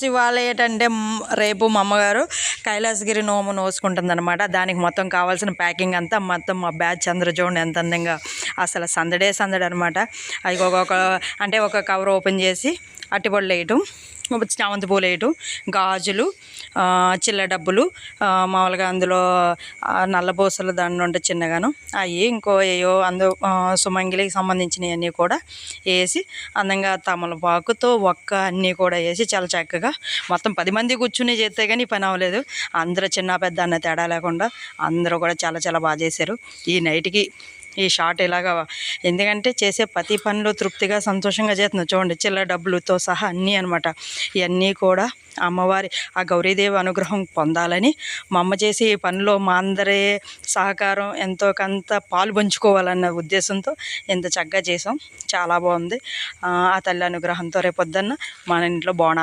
ఇవాళ ఏంటంటే రేపు మా అమ్మగారు కైలాసగిరి నోము నోసుకుంటుందన్నమాట. దానికి మొత్తం కావాల్సిన ప్యాకింగ్ అంతా మొత్తం మా బ్యాచ్ అందరూ చూడండి ఎంత అందంగా, అసలు సందడే సందడి అనమాట. అది ఒక కవర్ ఓపెన్ చేసి అట్టిపళ్ళు వేయటం, చామంతి పూలు వేయటం, గాజులు, చిల్ల డబ్బులు, మామూలుగా అందులో నల్లబూసలు దండ ఉంటే చిన్నగాను అవి ఏయో సుమంగిలికి సంబంధించినవన్నీ కూడా వేసి అందంగా తమలపాకుతో అన్నీ కూడా వేసి చాలా చక్కగా మొత్తం 10 మంది కూర్చుని చేస్తే కానీ పని అవ్వలేదు. అందరూ చిన్న పెద్ద అన్న తేడా లేకుండా అందరూ కూడా చాలా చాలా బాగా చేశారు. ఈ నైట్కి ఈ షార్ట్ ఇలాగా, ఎందుకంటే చేసే ప్రతి పనిలో తృప్తిగా సంతోషంగా చేస్తున్నాం చూడండి, చిల్లర డబ్బులతో సహా అన్నీ అనమాట. ఇవన్నీ కూడా అమ్మవారి ఆ గౌరీదేవి అనుగ్రహం పొందాలని మా అమ్మ చేసే ఈ పనిలో మా అందరి సహకారం ఎంతో కొంత పాలు పంచుకోవాలన్న ఉద్దేశంతో ఎంత చక్కగా చేసాం. చాలా బాగుంది. ఆ తల్లి అనుగ్రహంతో రేపొద్దున్న మన ఇంట్లో బోనాలు